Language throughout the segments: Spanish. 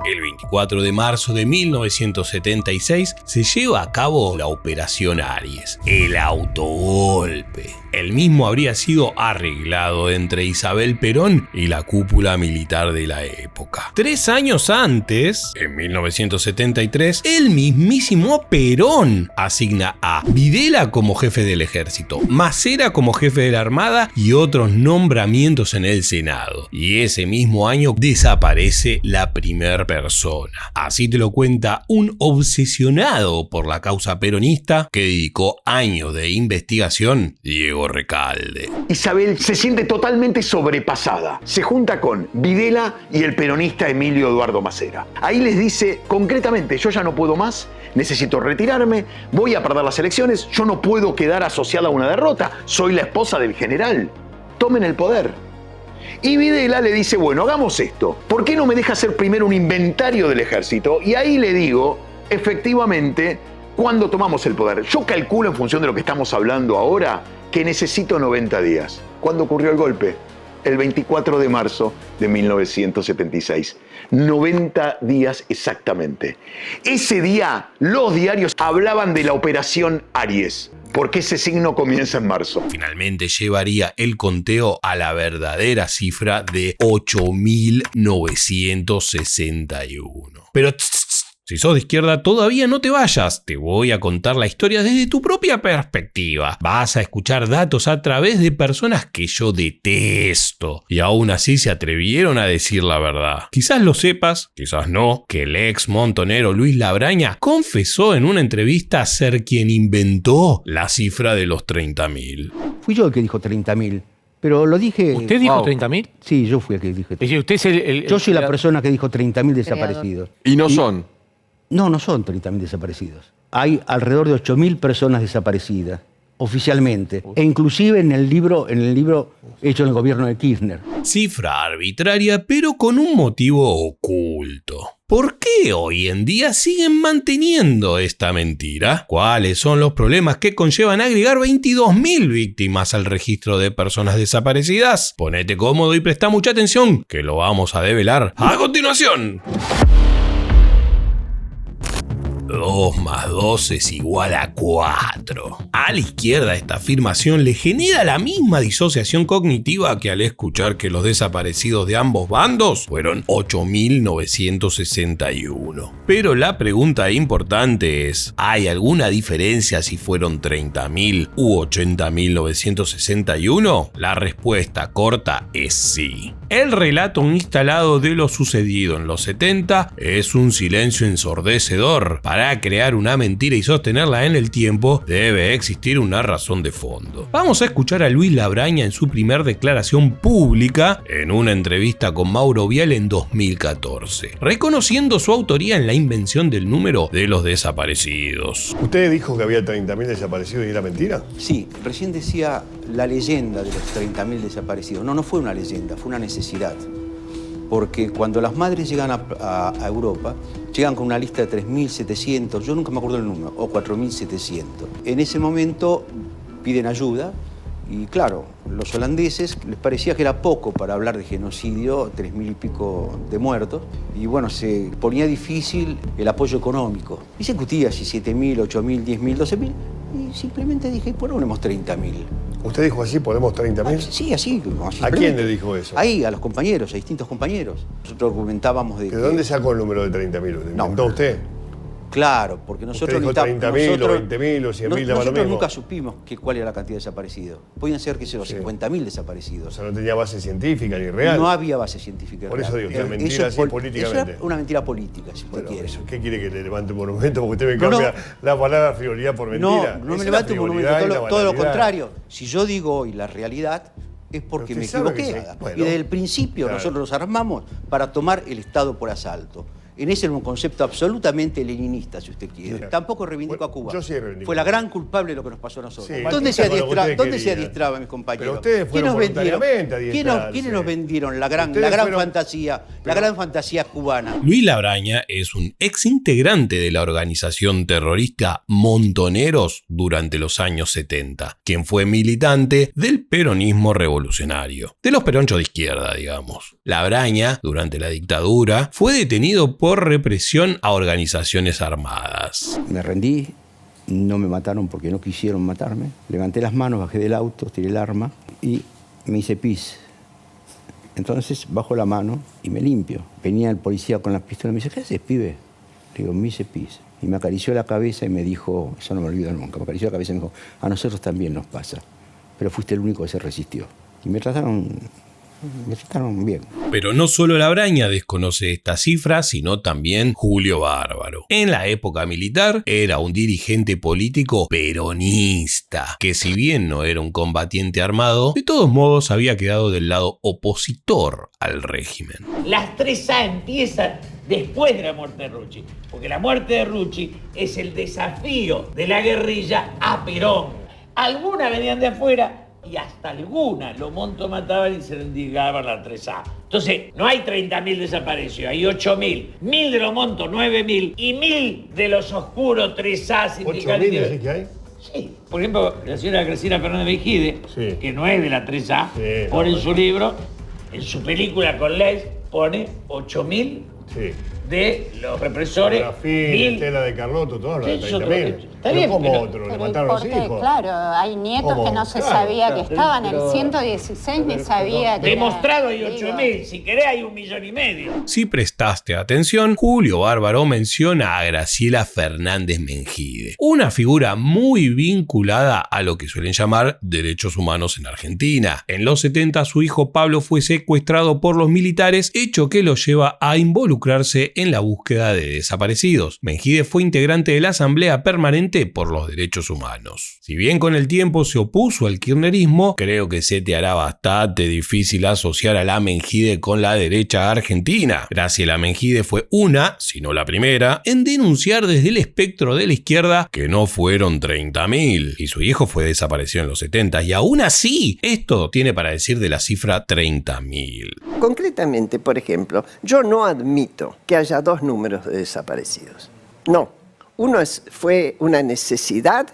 El 24 de marzo de 1976 se lleva a cabo la Operación Aries, el autogolpe. El mismo habría sido arreglado entre Isabel Perón y la cúpula militar de la época. 3 años antes, en 1973, el mismísimo Perón asigna a Videla como jefe del ejército, Macera como jefe de la Armada y otros nombramientos en el Senado. Y ese mismo año desaparece la primera persona. Así te lo cuenta un obsesionado por la causa peronista que dedicó años de investigación, Diego Recalde. Isabel se siente totalmente sobrepasada. Se junta con Videla y el peronista Emilio Eduardo Macera. Ahí les dice concretamente: yo ya no puedo más, necesito retirarme, voy a perder las elecciones, yo no puedo quedar asociada a una derrota, soy la esposa del general, tomen el poder. Y Videla le dice: bueno, hagamos esto, ¿por qué no me deja hacer primero un inventario del ejército? Y ahí le digo, efectivamente, ¿cuándo tomamos el poder? Yo calculo, en función de lo que estamos hablando ahora, que necesito 90 días. ¿Cuándo ocurrió el golpe? El 24 de marzo de 1976. 90 días exactamente. Ese día los diarios hablaban de la Operación Aries, porque ese signo comienza en marzo. Finalmente llevaría el conteo a la verdadera cifra de 8.961. Pero si sos de izquierda, todavía no te vayas. Te voy a contar la historia desde tu propia perspectiva. Vas a escuchar datos a través de personas que yo detesto y aún así se atrevieron a decir la verdad. Quizás lo sepas, quizás no, que el ex montonero Luis Labraña confesó en una entrevista ser quien inventó la cifra de los 30.000. Fui yo el que dijo 30.000. Pero lo dije... ¿Usted dijo 30.000? Sí, yo fui el que dije. Es decir, usted es yo soy la persona que dijo 30.000 desaparecidos. ¿Y no son? No son 30.000 desaparecidos. Hay alrededor de 8.000 personas desaparecidas, oficialmente. E inclusive en el libro hecho en el gobierno de Kirchner. Cifra arbitraria, pero con un motivo oculto. ¿Por qué hoy en día siguen manteniendo esta mentira? ¿Cuáles son los problemas que conllevan agregar 22.000 víctimas al registro de personas desaparecidas? Ponete cómodo y presta mucha atención, que lo vamos a develar a continuación. 2 más 2 es igual a 4. A la izquierda esta afirmación le genera la misma disociación cognitiva que al escuchar que los desaparecidos de ambos bandos fueron 8.961. Pero la pregunta importante es, ¿hay alguna diferencia si fueron 30.000 u 80.961? La respuesta corta es sí. El relato instalado de lo sucedido en los 70 es un silencio ensordecedor. Para crear una mentira y sostenerla en el tiempo, debe existir una razón de fondo. Vamos a escuchar a Luis Labraña en su primer declaración pública en una entrevista con Mauro Viale en 2014, reconociendo su autoría en la invención del número de los desaparecidos. ¿Usted dijo que había 30.000 desaparecidos y era mentira? Sí, recién decía la leyenda de los 30.000 desaparecidos. No fue una leyenda, fue una necesidad. Porque cuando las madres llegan a Europa, llegan con una lista de 3.700, yo nunca me acuerdo el número, o 4.700. En ese momento piden ayuda y claro, los holandeses les parecía que era poco para hablar de genocidio, 3.000 y pico de muertos, y bueno, se ponía difícil el apoyo económico. Y se discutía si 7.000, 8.000, 10.000, 12.000, y simplemente dije, ¿por qué no ponemos 30.000? ¿Usted dijo así, ponemos 30.000? Sí, así. ¿A quién le dijo eso? Ahí, a los compañeros, a distintos compañeros. Nosotros argumentábamos de ¿De dónde sacó el número de 30.000? ¿Lo inventó usted? Claro, porque nosotros... ¿Usted dijo 30.000 o 20.000 o 100.000? Nosotros nunca supimos cuál era la cantidad de desaparecidos. Podían ser, qué sé yo, 50.000 desaparecidos. O sea, no tenía base científica ni real. No había base científica. Por eso digo, una mentira así políticamente. Eso era una mentira política, si usted quiere. ¿Qué quiere que le levante un monumento? Porque usted me cambia la palabra frivolidad por mentira. No me levante un monumento, todo lo contrario. Si yo digo hoy la realidad, es porque me equivoqué. Y desde el principio nosotros nos armamos para tomar el Estado por asalto. En ese era un concepto absolutamente leninista, si usted quiere. Tampoco reivindico a Cuba. Yo sí reivindico. Fue la gran culpable de lo que nos pasó a nosotros. Sí, ¿Dónde se adiestraban mis compañeros? Pero ustedes fueron voluntariamente a adiestrarse. ¿Quiénes nos vendieron la gran fantasía cubana? Luis Labraña es un ex integrante de la organización terrorista Montoneros durante los años 70, quien fue militante del peronismo revolucionario, de los peronchos de izquierda, digamos. Labraña, durante la dictadura, fue detenido por por represión a organizaciones armadas. Me rendí, no me mataron porque no quisieron matarme. Levanté las manos, bajé del auto, tiré el arma y me hice pis. Entonces bajo la mano y me limpio. Venía el policía con la pistola y me dice, ¿qué haces, pibe? Le digo, me hice pis. Y me acarició la cabeza y me dijo, eso no me olvido nunca, me acarició la cabeza y me dijo, a nosotros también nos pasa, pero fuiste el único que se resistió. Y me trataron bien. Pero no solo la Braña desconoce esta cifra, sino también Julio Bárbaro. En la época militar era un dirigente político peronista, que si bien no era un combatiente armado, de todos modos había quedado del lado opositor al régimen. Las 3A empiezan después de la muerte de Rucci, porque la muerte de Rucci es el desafío de la guerrilla a Perón. Algunas venían de afuera, y hasta algunas los montos mataban y se indicaban la 3A. Entonces, no hay 30.000 desaparecidos, hay 8.000. 1.000 de los montos, 9.000. Y 1.000 de los oscuros 3A sindicales. ¿8.000 decís que hay? Sí. Por ejemplo, la señora Cristina Fernández Mejide, sí, que no es de la 3A, sí, pone no, en su libro, en su película con Leys, pone 8.000 sí, de los represores. Rafil, Estela de Carlotto, todos hablan de 30.000. Está bien, como pero- otro, le Pero mataron los porque, hijos. claro, hay nietos ¿Cómo? que no se Claro, sabía claro. que estaban. Pero- El 116 ni sabía que Demostrado hay era- 8.000, si querés hay 1,5 millones. Si prestaste atención, Julio Bárbaro menciona a Graciela Fernández Mengide, una figura muy vinculada a lo que suelen llamar derechos humanos en Argentina. En los 70 su hijo Pablo fue secuestrado por los militares, hecho que lo lleva a involucrarse en la búsqueda de desaparecidos. Mengide fue integrante de la Asamblea Permanente por los Derechos Humanos. Si bien con el tiempo se opuso al kirchnerismo, creo que se te hará bastante difícil asociar a la Mengide con la derecha argentina. Graciela Mengide fue una, si no la primera, en denunciar desde el espectro de la izquierda que no fueron 30.000. Y su hijo fue desaparecido en los 70 y aún así, esto tiene para decir de la cifra 30.000. Concretamente, por ejemplo, yo no admito que haya dos números de desaparecidos. No. Uno fue una necesidad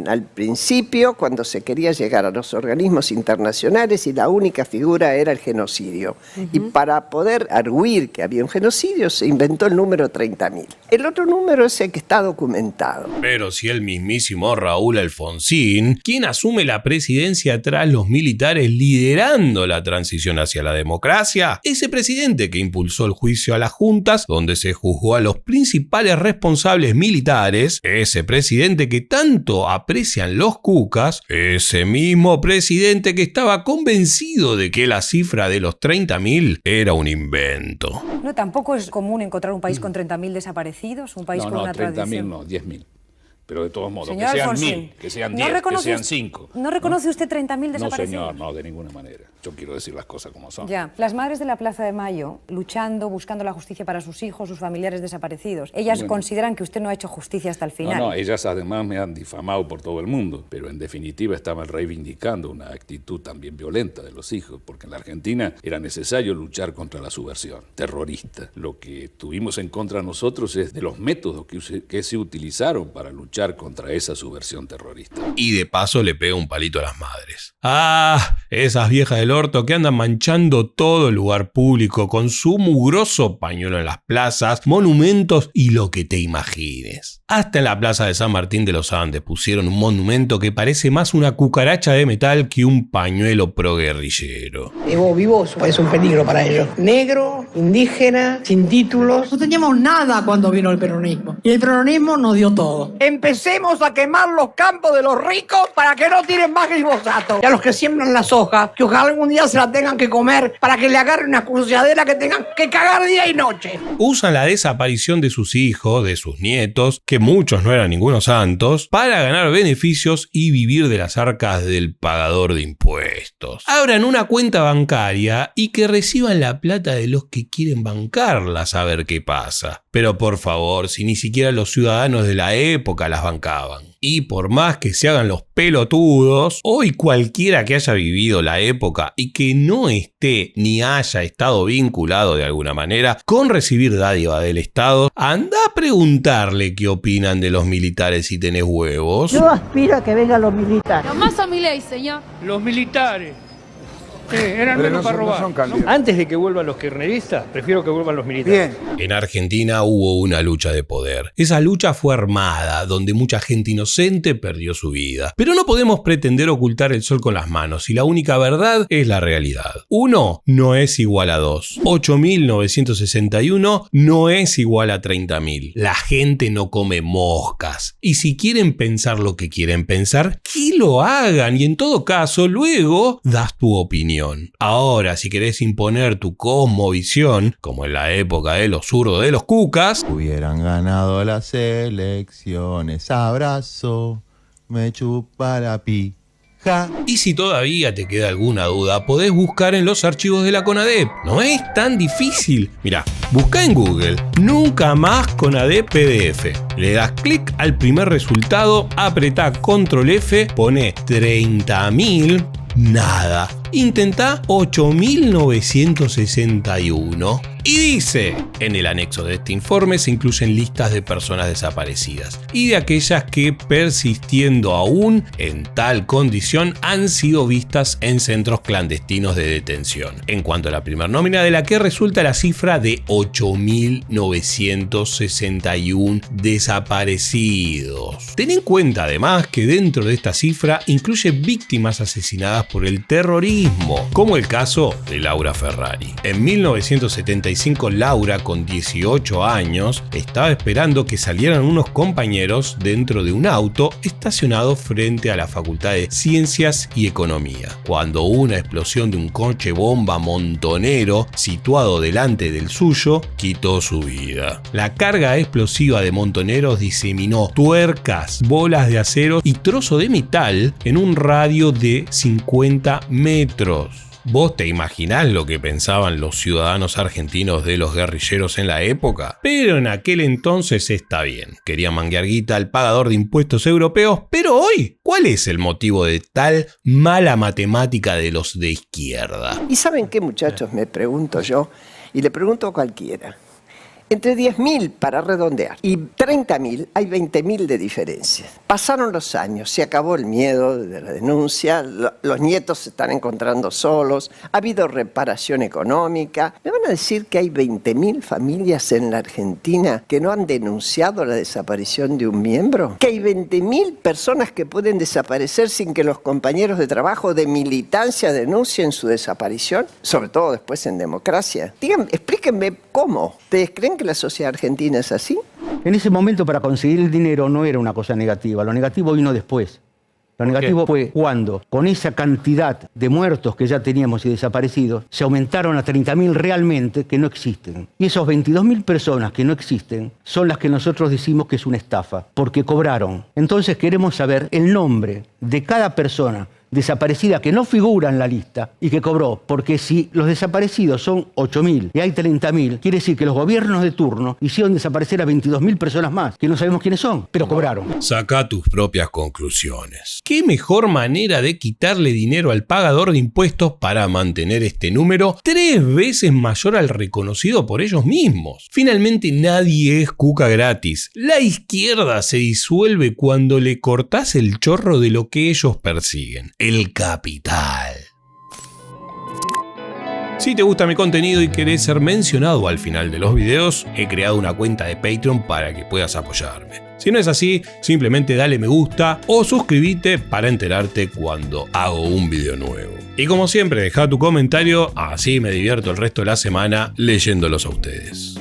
al principio, cuando se quería llegar a los organismos internacionales y la única figura era el genocidio. Y para poder arguir que había un genocidio se inventó el número 30.000. El otro número es el que está documentado. Pero si el mismísimo Raúl Alfonsín, quien asume la presidencia tras los militares liderando la transición hacia la democracia, ese presidente que impulsó el juicio a las juntas donde se juzgó a los principales responsables militares, ese presidente que tanto aprecian los cucas, ese mismo presidente que estaba convencido de que la cifra de los 30.000 era un invento. No, tampoco es común encontrar un país con 30.000 desaparecidos, un país con una 30.000 tradición. no, 10.000. Pero de todos modos, Señor que sean Alfonsín, 1.000, que sean ¿no 10, que reconoce sean usted- 5. ¿No reconoce usted 30.000 No, desaparecidos? señor, no, de ninguna manera. Yo quiero decir las cosas como son. Ya, las madres de la Plaza de Mayo, luchando, buscando la justicia para sus hijos, sus familiares desaparecidos, ellas Bueno. consideran que usted no ha hecho justicia hasta el final. No, ellas además me han difamado por todo el mundo, pero en definitiva estaban reivindicando una actitud también violenta de los hijos, porque en la Argentina era necesario luchar contra la subversión terrorista. Lo que tuvimos en contra nosotros es de los métodos que se utilizaron para luchar contra esa subversión terrorista. Y de paso le pega un palito a las madres. ¡Ah! Esas viejas del orto que andan manchando todo el lugar público con su mugroso pañuelo en las plazas, monumentos y lo que te imagines. Hasta en la plaza de San Martín de los Andes pusieron un monumento que parece más una cucaracha de metal que un pañuelo proguerrillero. Evo Vivo es un peligro para ellos. Negro, indígena, sin títulos. No teníamos nada cuando vino el peronismo. Y el peronismo nos dio todo. Empecemos a quemar los campos de los ricos para que no tiren más glifosato. Y a los que siembran la soja, que ojalá algún día se la tengan que comer para que le agarre una cruciadera que tengan que cagar día y noche. Usan la desaparición de sus hijos, de sus nietos, que muchos no eran ningunos santos, para ganar beneficios y vivir de las arcas del pagador de impuestos. Abran una cuenta bancaria y que reciban la plata de los que quieren bancarla, a ver qué pasa. Pero por favor, si ni siquiera los ciudadanos de la época las bancaban. Y por más que se hagan los pelotudos, hoy cualquiera que haya vivido la época y que no esté ni haya estado vinculado de alguna manera con recibir dádiva del Estado, anda a preguntarle qué opinan de los militares si tenés huevos. Yo aspiro a que vengan los militares. Lo más a mi ley, señor. Los militares. Eran menos para robar. Antes de que vuelvan los kirchneristas, prefiero que vuelvan los militares. Bien. En Argentina hubo una lucha de poder. Esa lucha fue armada, donde mucha gente inocente perdió su vida. Pero no podemos pretender ocultar el sol con las manos, y la única verdad es la realidad. 1 no es igual a 2. 8.961 no es igual a 30.000. La gente no come moscas. Y si quieren pensar lo que quieren pensar, que lo hagan, y en todo caso, luego das tu opinión. Ahora, si querés imponer tu cosmovisión, como en la época de los zurdos de los cucas, hubieran ganado las elecciones, abrazo, me chupa la pija. Y si todavía te queda alguna duda, podés buscar en los archivos de la CONADEP. No es tan difícil. Mirá, busca en Google Nunca Más CONADEP PDF. Le das clic al primer resultado, apretá Control F, pone 30.000, nada. Intentá 8.961. Y dice, en el anexo de este informe se incluyen listas de personas desaparecidas y de aquellas que, persistiendo aún en tal condición, han sido vistas en centros clandestinos de detención. En cuanto a la primera nómina, de la que resulta la cifra de 8.961 desaparecidos. Ten en cuenta además que dentro de esta cifra incluye víctimas asesinadas por el terrorismo, como el caso de Laura Ferrari. En 1975, Laura, con 18 años, estaba esperando que salieran unos compañeros dentro de un auto estacionado frente a la Facultad de Ciencias y Economía, cuando una explosión de un coche bomba montonero situado delante del suyo quitó su vida. La carga explosiva de montoneros diseminó tuercas, bolas de acero y trozo de metal en un radio de 50 metros. ¿Vos te imaginás lo que pensaban los ciudadanos argentinos de los guerrilleros en la época? Pero en aquel entonces está bien. Querían manguear guita al pagador de impuestos europeos, pero hoy, ¿cuál es el motivo de tal mala matemática de los de izquierda? ¿Y saben qué, muchachos? Me pregunto yo, y le pregunto a cualquiera. Entre 10.000, para redondear, y 30.000, hay 20.000 de diferencia. Pasaron los años, se acabó el miedo de la denuncia, los nietos se están encontrando solos, ha habido reparación económica. ¿Me van a decir que hay 20.000 familias en la Argentina que no han denunciado la desaparición de un miembro? ¿Que hay 20.000 personas que pueden desaparecer sin que los compañeros de trabajo de militancia denuncien su desaparición? Sobre todo después en democracia. Díganme, explíquenme cómo. ¿Ustedes creen que la sociedad argentina es así? En ese momento, para conseguir el dinero no era una cosa negativa. Lo negativo vino después. Lo negativo fue cuando, con esa cantidad de muertos que ya teníamos y desaparecidos, se aumentaron a 30.000 realmente que no existen. Y esos 22.000 personas que no existen son las que nosotros decimos que es una estafa, porque cobraron. Entonces queremos saber el nombre de cada persona desaparecida que no figura en la lista y que cobró, porque si los desaparecidos son 8.000 y hay 30.000, quiere decir que los gobiernos de turno hicieron desaparecer a 22.000 personas más, que no sabemos quiénes son, pero cobraron. Saca tus propias conclusiones. ¿Qué mejor manera de quitarle dinero al pagador de impuestos para mantener este número 3 veces mayor al reconocido por ellos mismos? Finalmente, nadie es cuca gratis. La izquierda se disuelve cuando le cortás el chorro de lo que ellos persiguen: el capital. Si te gusta mi contenido y querés ser mencionado al final de los videos, he creado una cuenta de Patreon para que puedas apoyarme. Si no es así, simplemente dale me gusta o suscríbete para enterarte cuando hago un video nuevo. Y como siempre, deja tu comentario, así me divierto el resto de la semana leyéndolos a ustedes.